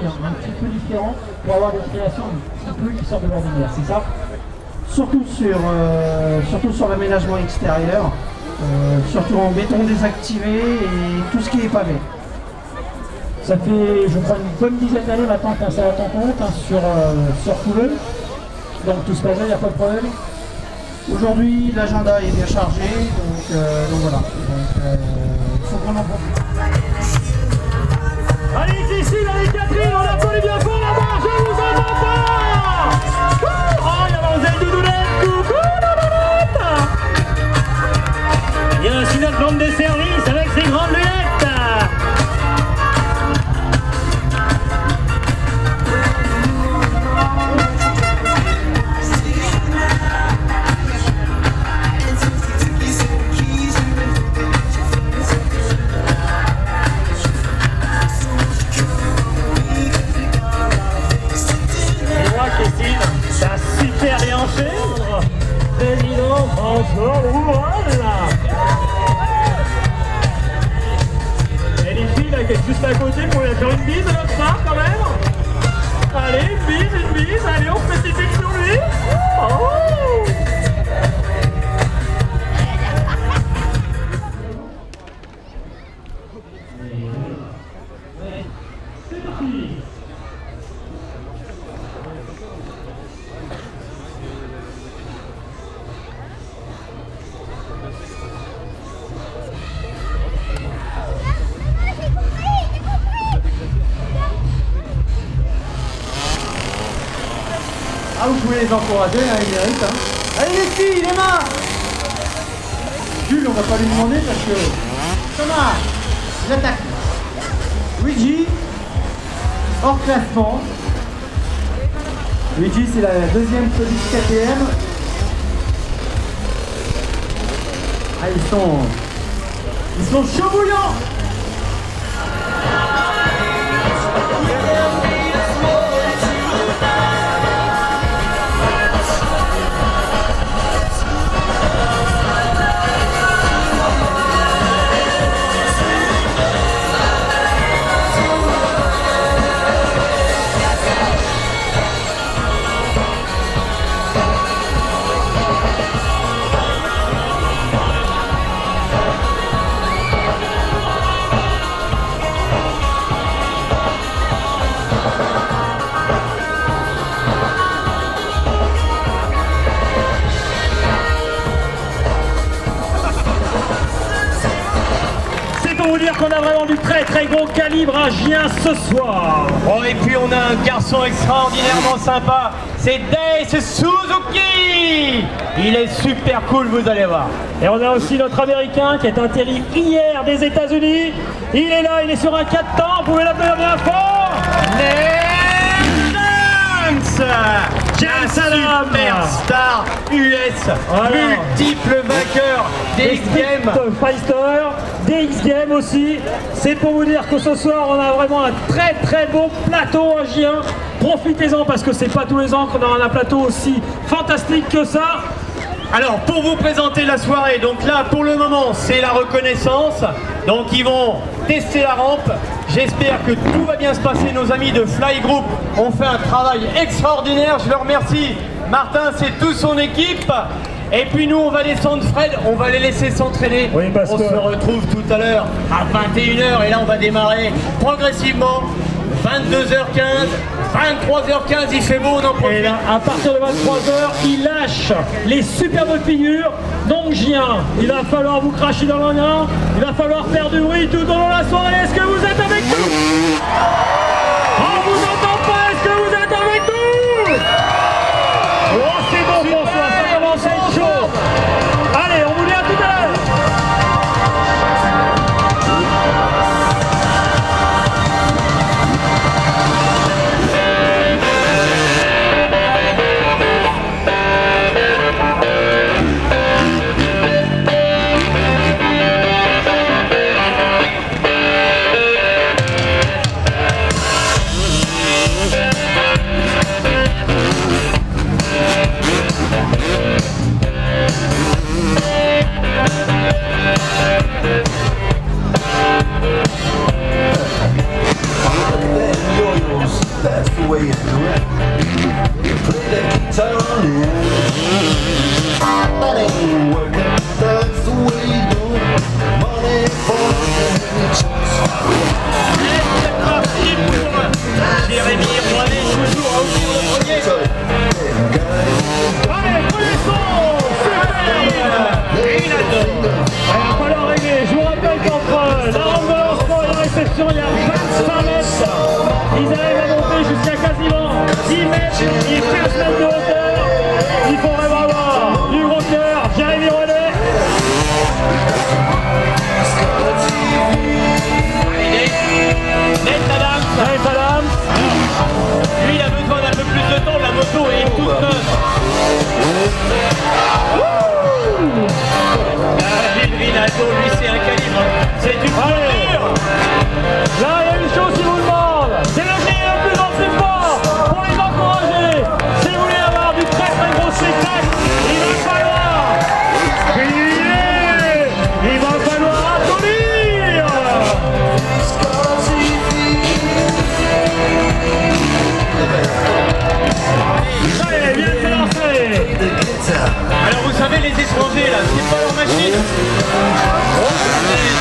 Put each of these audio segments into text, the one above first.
un petit peu différent pour avoir des créations un petit peu qui sortent de l'ordinaire, c'est ça? Surtout sur l'aménagement extérieur, surtout en béton désactivé et tout ce qui est pavé. Ça fait, je crois, une bonne dizaine d'années maintenant que tu installes à ton compte sur Toulon. Donc tout se passe bien, il n'y a pas de problème. Aujourd'hui, l'agenda est bien chargé, donc voilà. Il faut qu'on en profite. Allez, ici, allez, Catherine, on applaudit bien fort là-bas, je vous entends pas. Oh, il y a Mademoiselle Doudoulette, coucou, Doudoulette. Il y a aussi notre bande de service avec ses grandes lunettes. Président François Hollande. Et les filles là qui est juste à côté pour lui faire une bise de notre part quand même. Allez, une bise, allez on se met des pics sur lui. Oh. C'est parti. Ah, vous pouvez les encourager, hein, ils méritent. Hein. Allez les filles, les mains. Jules, on va pas lui demander parce que... Thomas, j'attaque. Luigi, hors classement. Luigi, c'est la deuxième police KTM. Ah, ils sont chauds bouillants. Dire qu'on a vraiment du très gros calibre à Gien ce soir. Oh, et puis on a un garçon extraordinairement sympa, c'est Dace Suzuki. Il est super cool, vous allez voir. Et on a aussi notre américain qui est atterri hier des États-Unis. Il est là, il est sur un 4 temps, vous pouvez l'appeler bien fort. Un superstar US, voilà. Multiple vainqueur des X-Games. Des X-Games aussi. C'est pour vous dire que ce soir on a vraiment un très beau plateau à Gien. Profitez-en parce que c'est pas tous les ans qu'on aura un plateau aussi fantastique que ça. Alors pour vous présenter la soirée, donc là pour le moment c'est la reconnaissance, donc ils vont tester la rampe, j'espère que tout va bien se passer, nos amis de Fly Group ont fait un travail extraordinaire, je leur remercie, Martin c'est toute son équipe, et puis nous on va descendre Fred, on va les laisser s'entraîner, oui, on se retrouve tout à l'heure à 21 h et là on va démarrer progressivement, 22h15, 23h15, il fait beau, on en profite. Et là, à partir de 23h, il lâche les superbes figures. Donc Gien, il va falloir vous cracher dans l'engin, il va falloir faire du bruit tout au long de la soirée. Est-ce que vous êtes avec nous? On vous entend pas, est-ce que vous êtes avec nous? Oh, c'est bon François, ça commence à être chaud. Allez, on vous dit à tout à l'heure. that's the way you do it. Play the guitar on it. That ain't working, that's the way you do it. Money for C'est parti pour Jérémy Roinet, toujours à ouvrir le premier. Allez, premier son, super. Il adore. Il va falloir régler. Je vous rappelle qu'entre la rampe de lancement et la réception, il y a 25 mètres. Ils arrivent à monter jusqu'à quasiment 10 mètres et 15 mètres de hauteur. Il faut vraiment avoir du gros cœur. Jérémy Roinet. Nate Adams. Lui, il a besoin d'un peu plus de temps. La moto est toute neuve. David Rinaldo, lui, c'est un calibre. C'est du dur. Là, il y a une chose qui vous demande. C'est le grille le plus dans ses sports pour les encourager. Si vous voulez avoir du très très gros spectacle, il va falloir crier. Il va falloir applaudir. Allez, viens de se lancer. Alors, vous savez, les étrangers, là, c'est pas leur machine.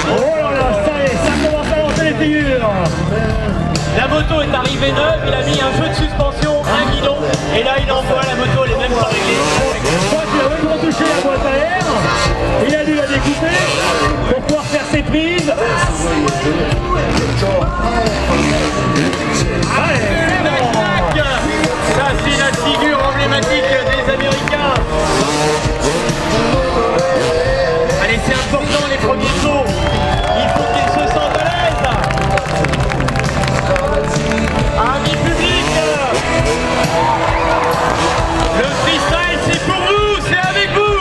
Oh là là, ça y est, ça commence à lancer les figures. La moto est arrivée neuve. Il a mis un jeu de suspension, un guidon. Et là, il envoie la moto, elle est même pas réglée. Je crois qu'il a même retouché la boîte à air. Il a dû la découper pour pouvoir faire ses prises. Allez, c'est bon. Ça, c'est la figure emblématique des Américains. Allez, c'est important les premiers sauts. Il faut qu'ils se sentent à l'aise. Amis public, le freestyle, c'est pour vous, c'est avec vous.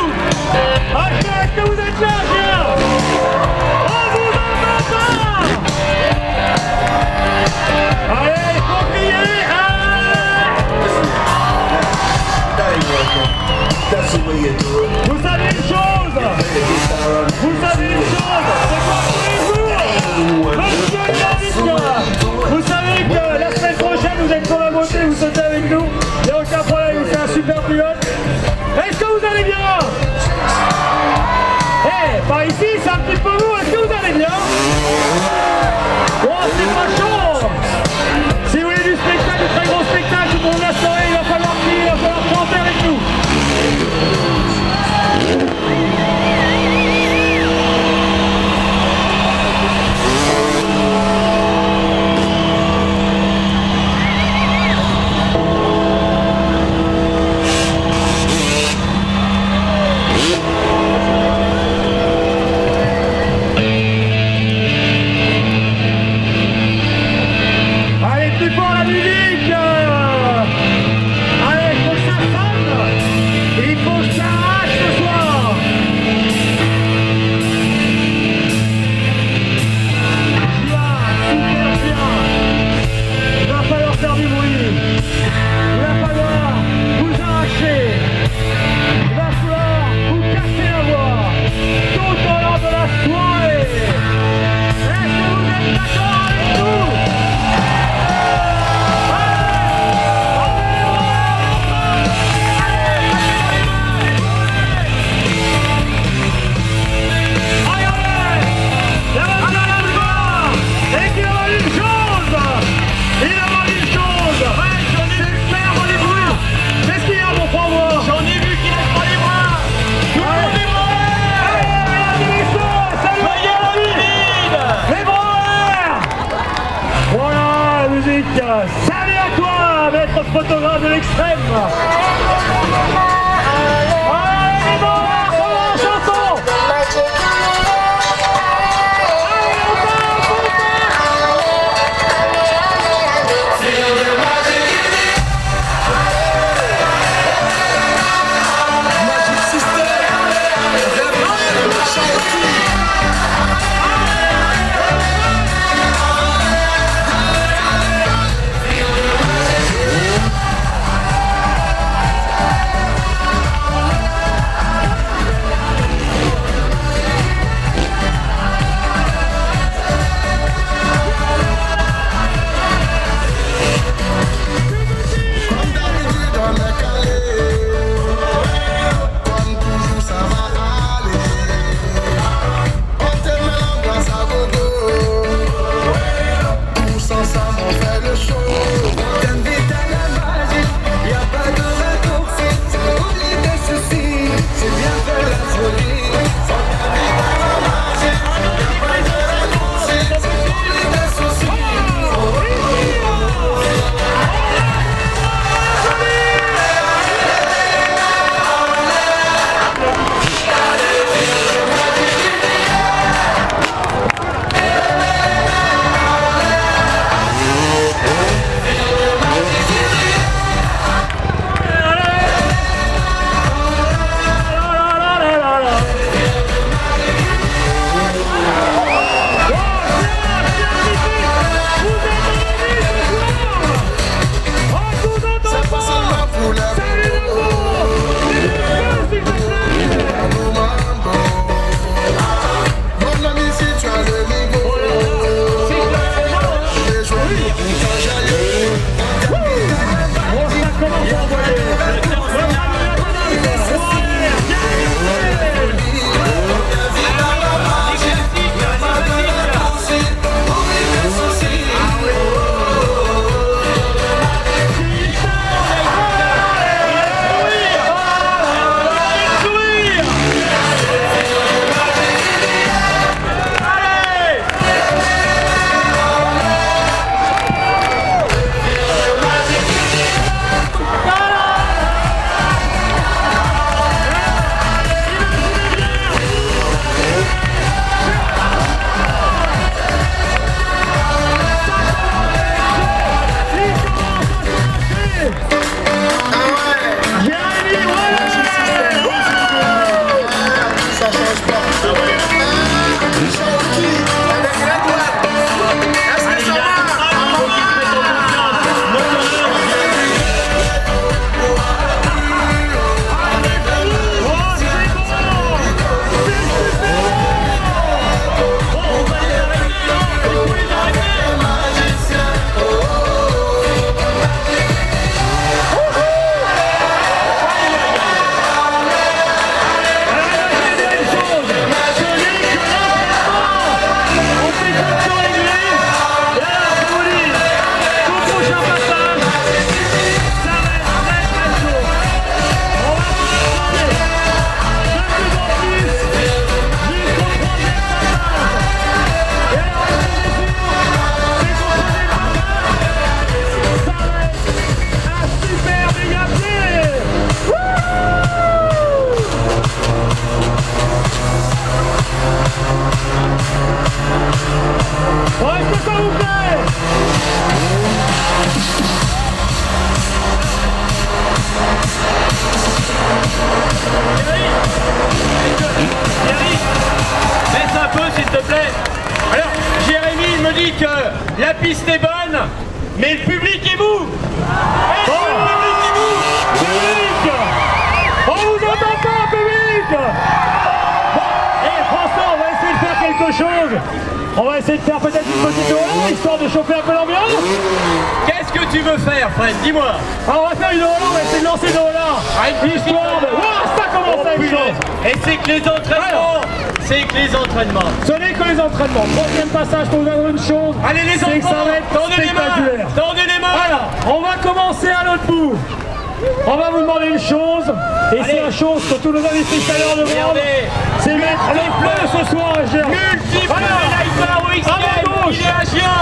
Est-ce que vous êtes là, Gérard? On vous entend pas. Allez, il faut crier. That's the way you do it. Vous savez une chose. Vous savez une chose. C'est quoi tous les jours? Monsieur David, vous savez que la semaine prochaine, vous êtes sur la montée, vous sautez avec nous. Il n'y a aucun problème, c'est un super pilote. Est-ce que vous allez bien? Eh, par ici, c'est un petit peu vous. Est-ce que vous allez bien? Oh, c'est pas chaud. Si vous voulez du spectacle, du très gros spectacle, tout le monde la soirée, il va falloir crier, il va falloir chanter avec nous. Allez, plus fort la musique. Allez, il faut que ça sonne. Il faut que ça arrache ce soir. Bien, super bien. Il va falloir faire du bruit. Il va falloir vous arracher. Il va falloir vous casser la voix tout au long de la soirée. Est-ce que vous êtes d'accord avec nous? Salut à toi, maître photographe de l'extrême. Allez, les bons, comment on chantons? Allez, on part. La piste est bonne, mais le public est mou. Est-ce que le public est mou? Public! On vous entend pas, public! Bon, et François, on va essayer de faire quelque chose. On va essayer de faire peut-être une petite Hollande, histoire de chauffer un peu l'ambiance. Qu'est-ce que tu veux faire, Fred? Dis-moi. Alors on va faire une Hollande, on va essayer de lancer une Hollande. Histoire de... Wow, ça commence à être chaud. Et c'est que les entraînements. C'est que les entraînements. Ce n'est que les entraînements. Troisième passage pour vous dire une chose. Allez les enfants, c'est que ça va être tendez les mains. spectaculaire. Tendez les mains. Alors, on va commencer à l'autre bout. On va vous demander une chose, et c'est la chose que tous nos amis freestylers demandent, c'est mettre les pneus ce soir à Gien. Multiple Lighter ou XL, il est à Gien.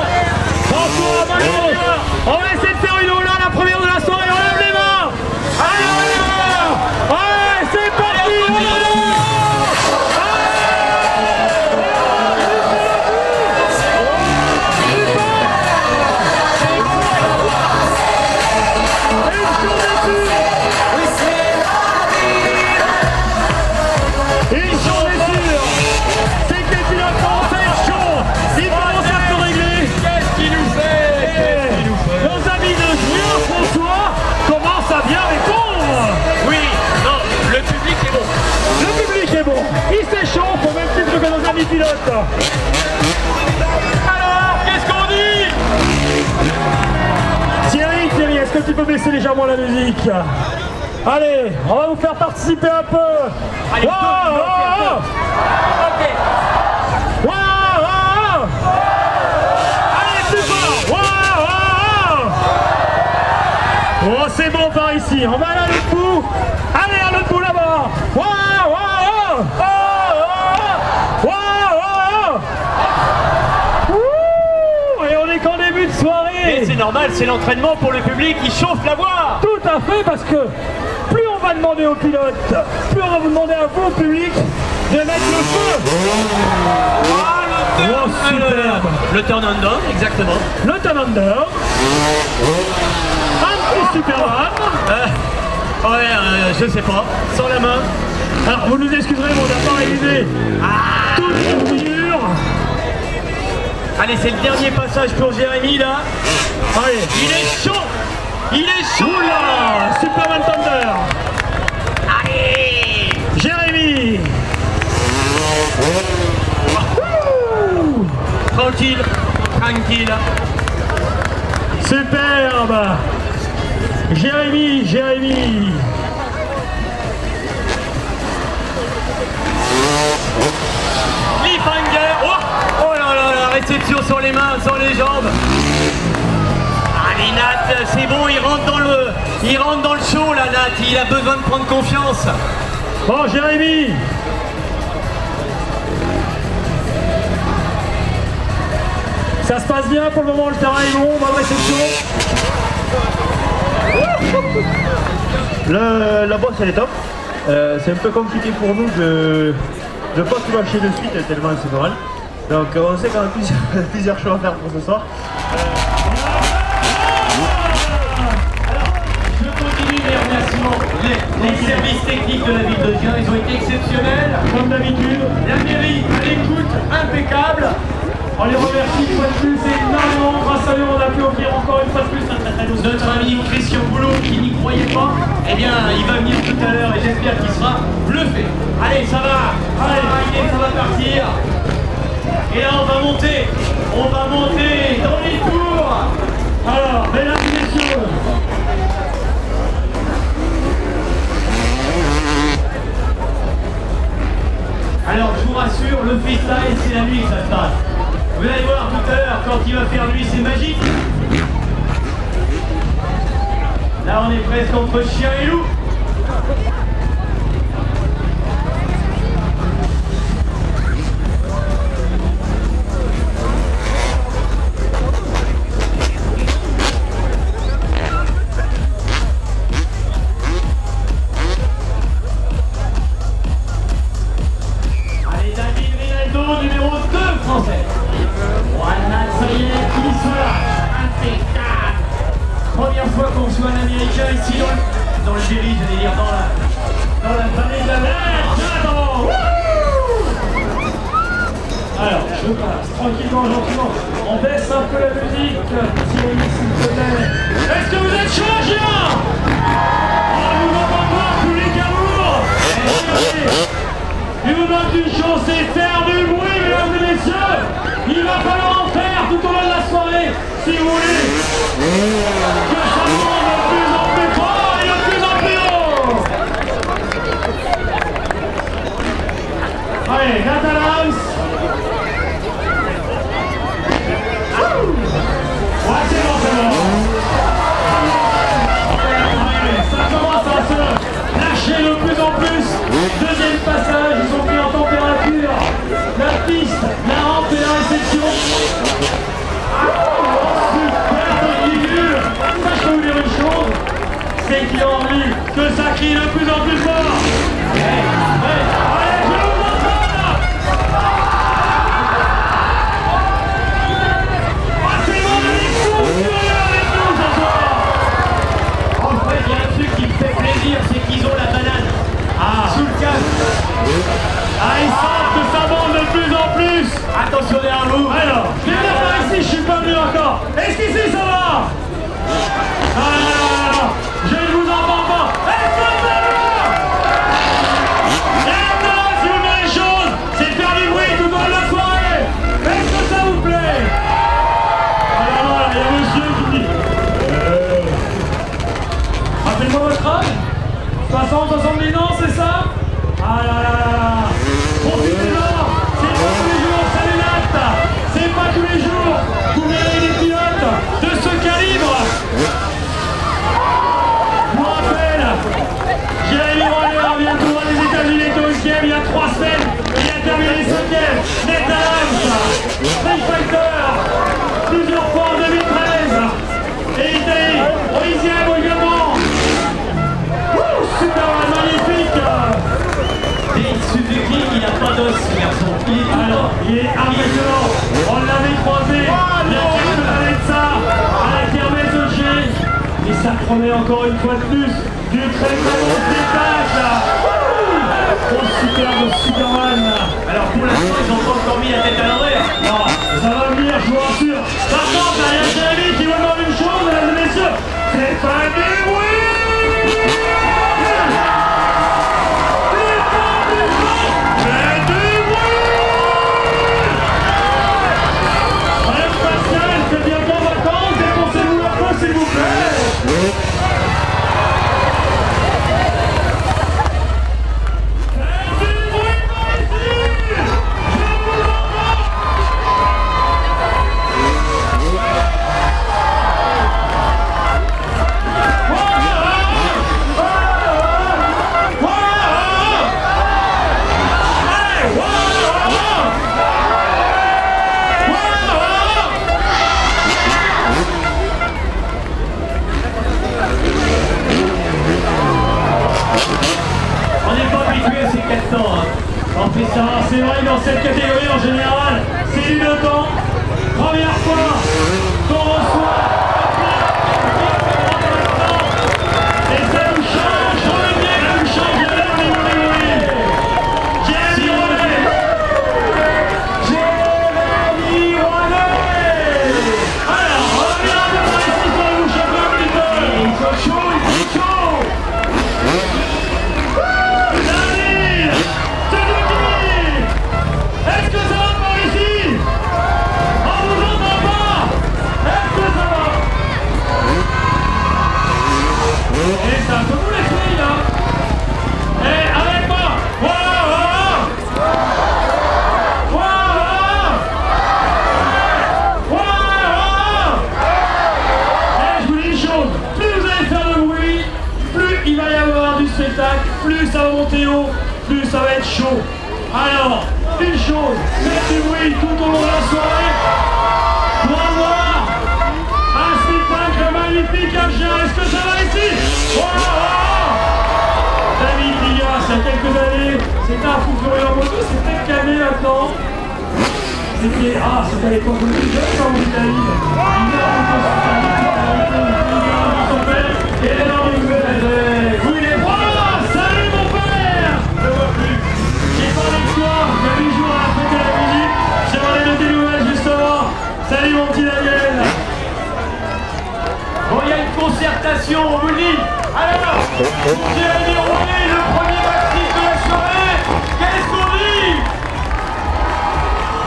François, à gauche. On va essayer de faire une Hollande, la première de la soirée, on lève les mains. Allez, on y va. Allez, c'est parti. Il s'échauffe au même titre que nos amis pilotes. Alors, qu'est-ce qu'on dit? Thierry, est-ce que tu peux baisser légèrement la musique? Allez, on va vous faire participer un peu. Allez, wow, ok. Wow, wow. Allez, plus fort. Wow, wow. ici. On va aller à l'autre bout. Allez, à l'autre bout là-bas. Waouh, waouh, waouh, waouh. Et on est qu'en début de soirée. Et c'est normal, c'est l'entraînement pour le public qui chauffe la voie. Tout à fait, parce que plus on va demander aux pilotes, plus on va vous demander à vous, au public, de mettre le feu. Le turn under, exactement. Le turn under. Un petit Superman. Je sais pas, sans la main. Alors vous nous excuserez, mais on n'a pas réalisé toutes les figures. Allez, c'est le dernier passage pour Jérémy là. Allez, Il est chaud. Il est chaud. oula, Superman Thunder. Allez. Jérémy. Tranquille, tranquille. Superbe. Jérémy, Jérémy. Cliffhanger. Oh là là, la réception sur les mains, sur les jambes. Allez Nat, c'est bon, il rentre dans le show là Nat, il a besoin de prendre confiance. Bon, Jérémy. Ça se passe bien pour le moment, le terrain est bon, bonne réception. La bosse elle est top. C'est un peu compliqué pour nous de ne pas tout lâcher de suite tellement c'est pas mal. Donc on sait qu'on a plusieurs choses à faire pour ce soir. Je continue les remerciements. Les services techniques de la ville de Gien, ils ont été exceptionnels. Comme d'habitude, La mairie, à l'écoute, impeccable. on les remercie une fois de plus énormément. Grâce à eux, on a pu offrir encore une fois de plus un très très beau Notre ami Christian Boulot qui n'y croyait pas, eh bien il va venir tout à l'heure et j'espère qu'il sera bluffé. Allez, ça va, ça va partir. Et là on va monter dans les tours. Alors, mesdames et messieurs, Alors je vous rassure, le freestyle c'est la nuit que ça se passe. Vous allez voir tout à l'heure, quand il va faire nuit, c'est magique. Là on est presque entre chien et loup. Allez, David Rinaldo, numéro 2 français. Voilà, ça y est, il y sera. Impeccable. Première fois qu'on reçoit un Américain ici dans le Géry, j'allais dire dans la vallée de la mer. J'adore. alors, je passe tranquillement, gentiment. On baisse un peu la musique, Thierry, s'il te plaît. Est-ce que vous êtes chaud, Gien? On vous entend pas, public amour. Il vous manque une chose, c'est faire du bruit, mesdames et messieurs. Il va falloir en faire tout au long de la soirée, si vous voulez. Que ça monte de plus en plus fort et de plus en plus haut. Allez, Natalams. Ouais, c'est bon. Allez, ça commence à se lâcher de plus en plus. Deuxième passage, ils sont pris en température. La piste, la rampe et la réception. Superbe figure. Ça, je peux vous dire une chose, c'est qu'il a envie que ça crie de plus en plus fort. Allez, je vous entends là. Ah, c'est bon, les fous, avec nous ce soir. En fait, il y a un truc qui me fait plaisir, c'est qu'ils ont la banane sous le casque. Ah, ils sentent que ça monte de plus en plus. Attention derrière vous. Alors, je vais venir par ici, je suis pas venu encore. Est-ce qu'ici ça va? Ah, je ne vous entends pas. Est-ce que ça va? Et maintenant, si vous voulez les choses, c'est de faire du bruit tout au long de la soirée. Est-ce que ça vous plaît? Alors voilà, il y a monsieur qui dit. Rappelez-moi votre âge? 60, 70 ans, c'est ça? Ah là là là là. Profitez-en. C'est pas tous les jours, salut Nat. C'est pas tous les jours. Vous verrez des pilotes de ce calibre. Je vous rappelle Parisienne également. Super, magnifique. Et Suzuki, il n'a pas d'os, ce garçon. Alors, il est impressionnant. On l'avait croisé il y a quelques années de ça à la kermesse de G. Et ça promet encore une fois de plus du très très bon spectacle. Oh, superbe Superman. Alors pour l'instant, ils n'ont pas encore mis la tête à l'envers. Non, ça va venir, je vous rassure. Par contre, il y a Jérémy qui veut voir une chose, mesdames et messieurs. C'est pas du bruit. S'il vous plaît. On fait ça, c'est vrai dans cette catégorie en général, c'est du temps. Première fois qu'on reçoit et ça nous change, on est bien, ça nous change de l'heure des catégories. Jérémy Rollet. Alors, on va bien de par ici pour nous chauffer un petit peu. Il faut chaud, il faut chaud. Est-ce que ça va par ici? On vous entend pas? Est-ce que ça va? Et ça peut vous les filles là. Et avec moi. Voilà, voilà. Voilà. Voilà. Et je vous dis une chose, plus vous allez faire de bruit, plus il va y avoir du spectacle, plus ça va monter haut, plus ça va être chaud. Alors, une chose, faites du bruit tout au long de la soirée pour avoir un spectacle magnifique à Gien. Est-ce que ça va ici? David Ligas, il y a quelques années, c'était un fou furieux en moto, c'est peut-être calmé maintenant. C'était à l'époque où j'étais jeune quand vous dites David. Il a un peu son père, et il est dans une nouvelle. Où il est? Voilà, salut mon père. Je ne vois plus. J'ai parlé de toi, il y a 8 jours à la fête de la musique, j'ai parlé de tes nouvelles justement. Salut mon petit Daniel. Bon, il y a une concertation, on vous le dit. Alors, Jérémy Rollet, le premier actif de la soirée, qu'est-ce qu'on dit?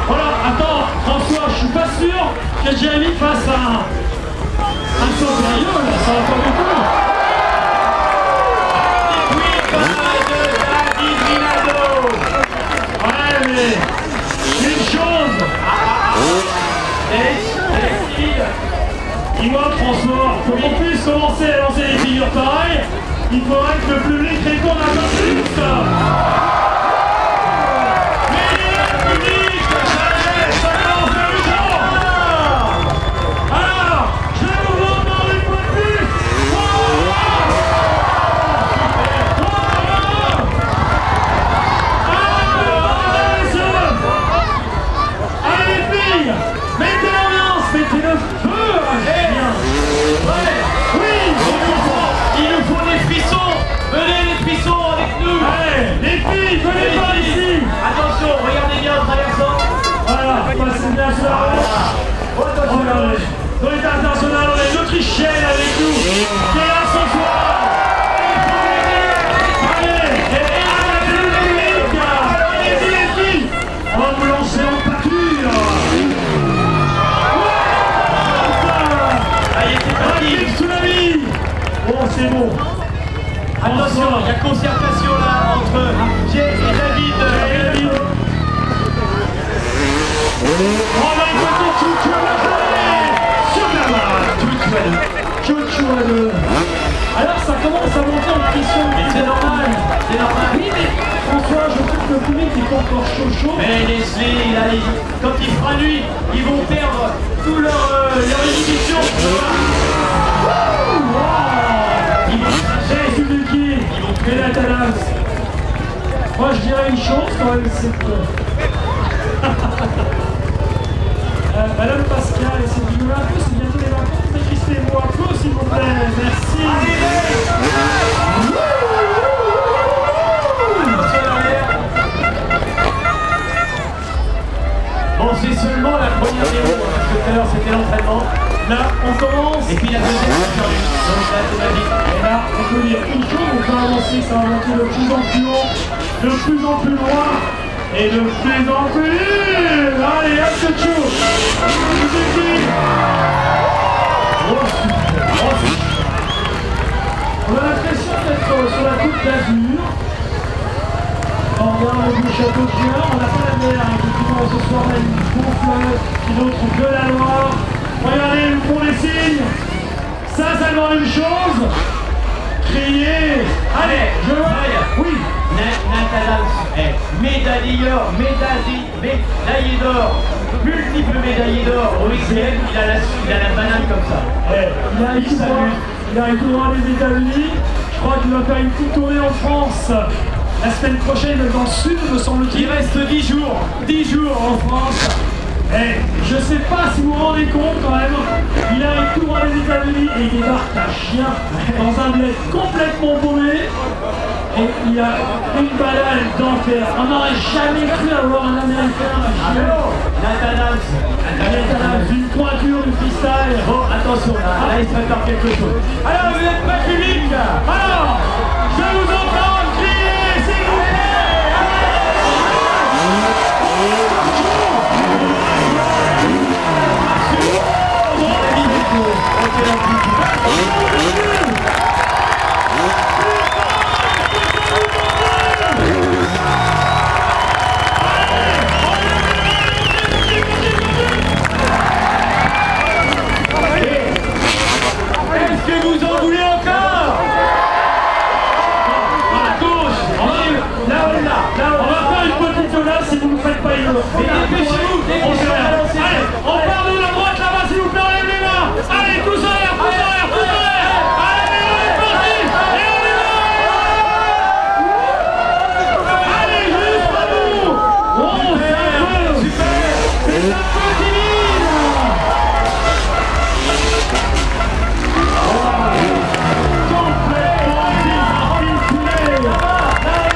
Voilà, attends, François, je suis pas sûr que Jérémy fasse un saut sérieux, là, ça va pas du tout. Oui, pas de David Rinaldo. Ouais, mais une chose. Dis-moi, François, pour qu'on puisse commencer à lancer des figures pareilles, il faudrait que le public réponde un peu plus. Mais il est le public, ça lance le jour. Alors, je vais vous demander une fois de plus. Allez les filles, mettez l'ambiance, mettez le feu à Gien. Oui, il nous faut des frissons. Venez les frissons avec nous. Allez, les filles, venez par ici. Attention, regardez bien en traversant. Voilà, passez bien sur la route. Regardez, dans l'état international, on a une Autrichienne avec nous qui est là ce soir. Allez, allez les public. Allez-y les filles, on va vous lancer en pâture. Allez, c'est parti. Tsunami. Bon, c'est bon. Attention, il y a concertation là entre Jay et David. On va écouter Chouchou à la journée. Superman. Chouchou à deux. Alors ça commence à monter en pression. Mais c'est normal, c'est normal. Oui, mais François, je trouve que le public est encore chaud. Mais Leslie, là, quand il fera nuit, ils vont perdre tout leur inhibition. Wow. Moi je dirais une chose quand même, c'est que... Madame Pascal, essayez de rigoler un peu, c'est bientôt les vacances, décrispez-vous un peu s'il vous plaît, merci. Bon, c'est seulement la première démo, parce que tout à l'heure c'était l'entraînement. Là, on commence. Et puis la deuxième, c'est sur lui. Donc là, c'est magique. Et là, on peut dire une chose, on peut avancer, ça va monter de plus en plus haut, de plus en plus loin, et de plus en plus... Allez, hop, c'est chaud. On a l'impression d'être sur la Côte d'Azur. On regarde le château de Gien, on n'a pas la mer, effectivement ce soir on a une bon fleuve, puis d'autres de la Loire. Regardez, ils nous font des signes. Ça demande une chose. Crier. Allez, je vois. Oui. Nathalie est médaillé d'or, multiple médaillé d'or au XL, il a la banane comme ça. Il a tout droit des États-Unis. Je crois qu'il va faire une petite tournée en France. La semaine prochaine, dans le sud, me semble-t-il. Il reste 10 jours. 10 jours en France. Et je sais pas si vous vous rendez compte quand même, il arrive tout droit des États-Unis et il débarque à chien dans un bled complètement paumé. Et il y a une balade d'enfer. On n'aurait jamais cru avoir un Américain à chien. Nathalie, Une pointure du freestyle. bon, attention, là il se prépare quelque chose. Alors, vous êtes pas public. Alors, je vous entends crier, s'il vous plaît. Est-ce que vous en voulez encore? À gauche, là, on va faire une petite là si vous ne faites pas une heure. Dépêchez-vous, dépêchez-vous. Allez, on part de la droite là-bas, s'il vous plaît, on lève les mains. Allez, tous en l'air, tous en l'air, tous en l'air. Allez, on est parti. Et on y va. Allez, jusqu'au bout. Oh, c'est un peu. C'est un peu timide. Complètement désarticulé. Levez les bras. Allez.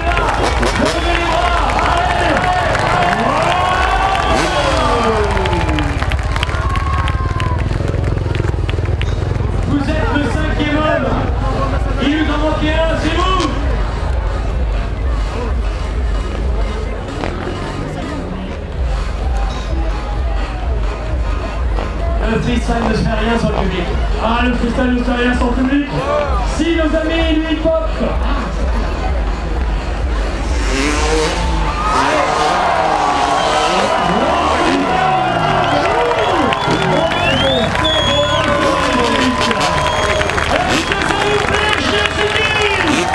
Vous êtes le 5e homme. Il nous en manquait un, c'est vous. Le freestyle ne se fait rien sans le public. Ah, le freestyle ne fait rien sans public. Si nos amis du hip-hop. Est-ce que ça vous plaît, chers amis?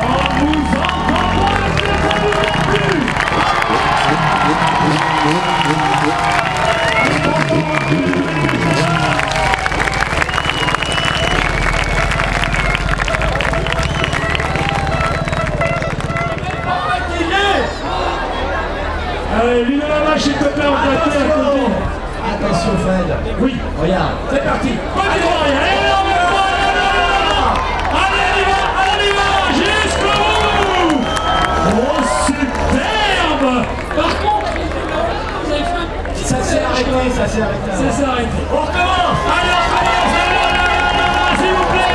On vous entend pas, est-ce que ça vous a plu? Allez, lui de la vache, s'il te plaît, on va te faire côté. Attention Fred. Oui. Regarde, c'est parti. Allez, on va voir, allez, on y va, jusqu'au bout. Oh, superbe. Par contre, vous avez fait un petit... Ça s'est arrêté, ça s'est arrêté. Ça s'est arrêté. On recommence. Allez, on recommence. S'il vous plaît,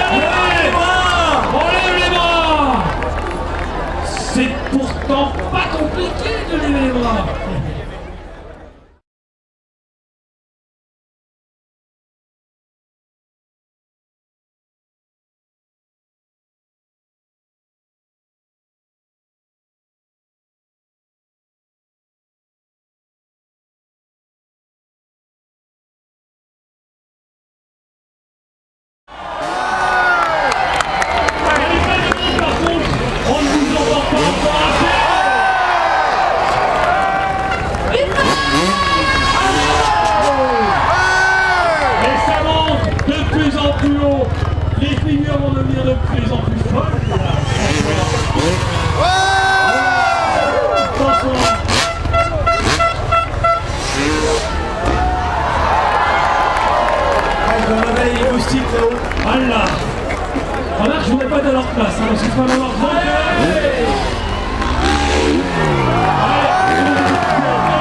on lève les bras. C'est pourtant pas compliqué de lever les bras. Par contre, on ne vous entend pas encore assez. Et ça monte de plus en plus haut. Les figures vont devenir de plus en plus folles. moustiques là-haut. Voilà. Remarque, je voudrais pas être à leur place, hein, parce que c'est pas dans leur plan.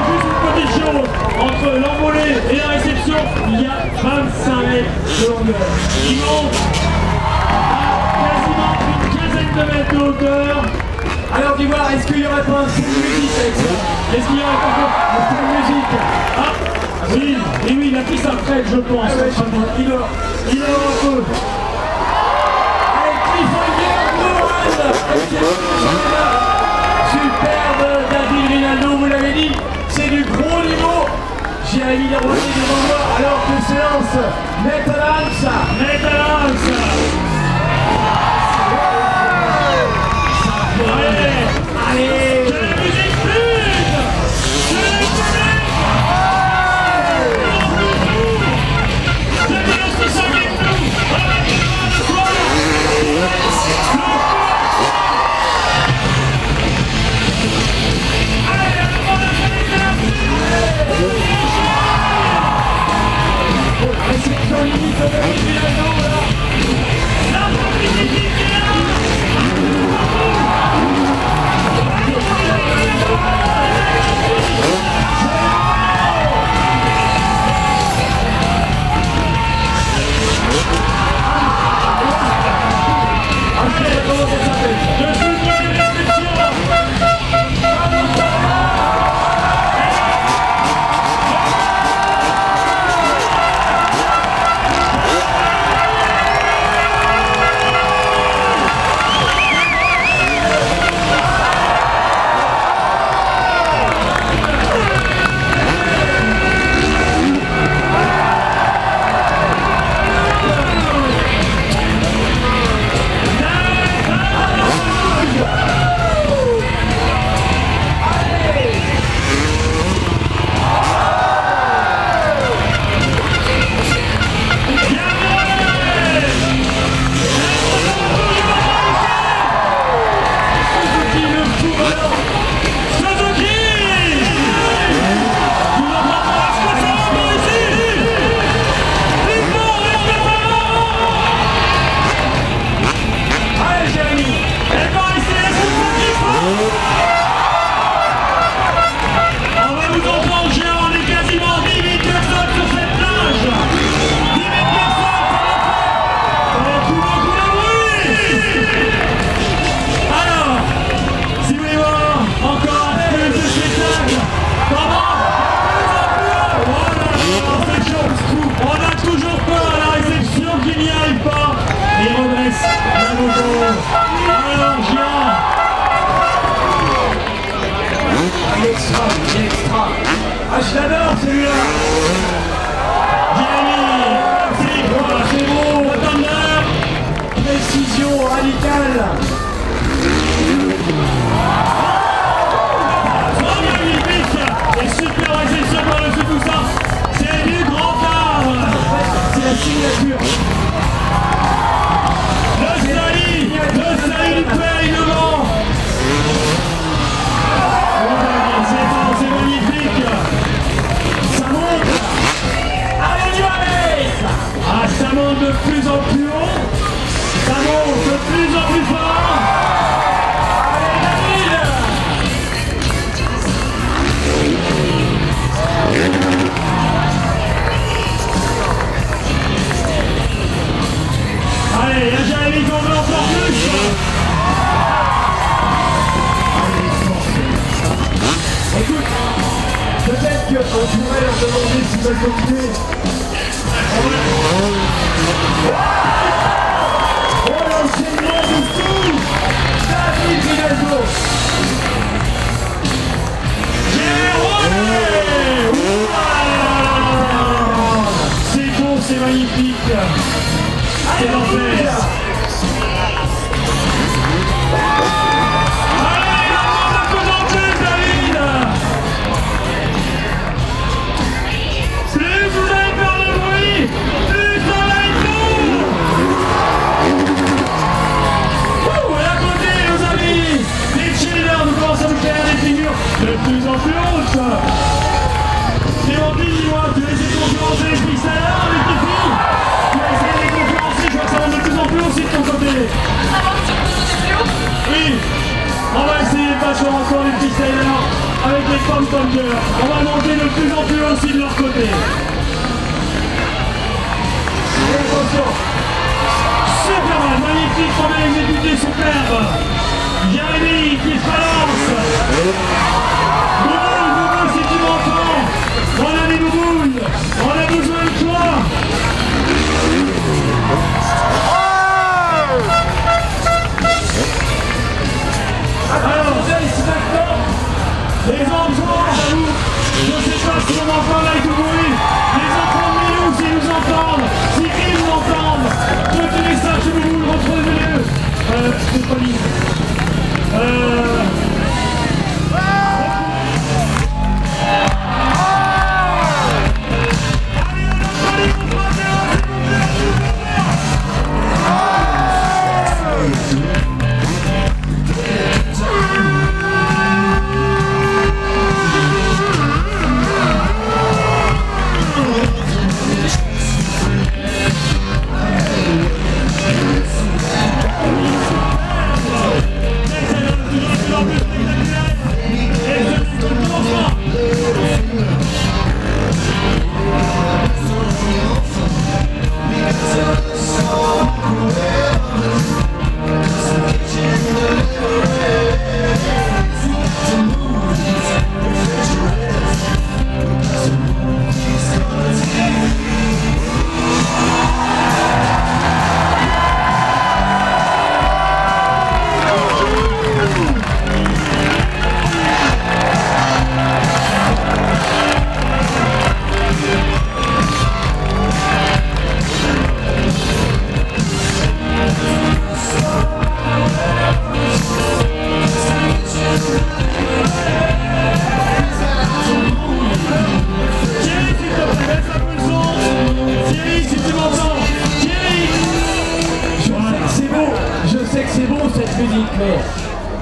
Juste une petite chose, entre l'envolée et la réception, il y a 25 mètres de longueur. Il monte à quasiment une quinzaine de mètres de hauteur. Alors d'Ivoire, est-ce qu'il y aurait pas un peu de musique avec ça? Est-ce qu'il y a un peu de musique? Ah oui, et oui, il a pris sa retraite, je pense. Il dort un peu. Superbe David Rinaldo, vous l'avez dit, c'est du gros niveau. Jérémy Leroy devant moi alors que se lance Metal Arms. Allez, Que la musique pute! Que le public! C'est bien ce qui s'agit de nous! Avec le soir! Allez, la demande de réception limite de David Rinaldo là. la publicité qui est là! Ah, je l'adore celui-là. C'est beau. Précision radicale. Magnifique et super réception par-dessus tout ça. C'est du grand art. C'est la signature. Le salut du père innovant. C'est magnifique. Ça monte. Allez, du Ah, ça monte de plus en plus haut. Ça monte de plus en plus fort. Allez, David. Allez, il y a Jérémy qu'on veut encore plus. Écoute, peut-être qu'on pourrait leur demander s'ils veulent continuer. Oh, l'enchaînement de tout. David Rinaldo. C'est beau, c'est magnifique. C'est l'enfer. Allez, il en demande de plus en plus, David. Plus vous allez faire de bruit, plus ça va être lourd. Et à côté, nos amis, les cheerleaders nous commencent à nous faire des figures de plus en plus hautes. Et on dit, dis-moi, tu as essayé de concurrencer les filles salades avec tes filles. Tu as essayé de Sailor avec les Pom Pom Girls. On va monter de plus en plus aussi de leur côté. Et attention, Superman, magnifique, on a exécuté superbe. Jérémy qui se balance. Boubouille, si tu m'entends. Mon ami Boubouille, on a besoin de toi. Alors, maintenant, les enfants, je ne sais pas si on entend là du bruit, les enfants de nous, s'ils nous entendent, s'ils nous entendent, retenez ça chez vous, retrouvez-le. C'est pas libre.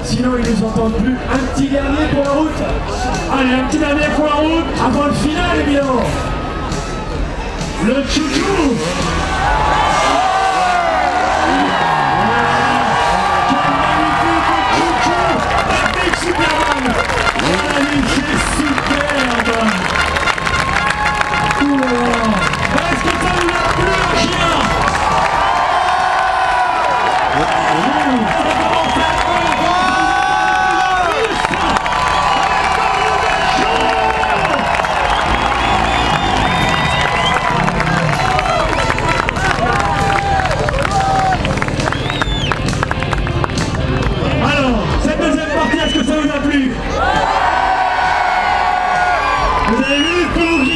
Sinon ils nous entendent plus. Un petit dernier pour la route. Allez, un petit dernier pour la route avant le final évidemment. Le chouchou. Quel magnifique chouchou. Avec Superman. On a vu, c'est superbe. Ouh là là.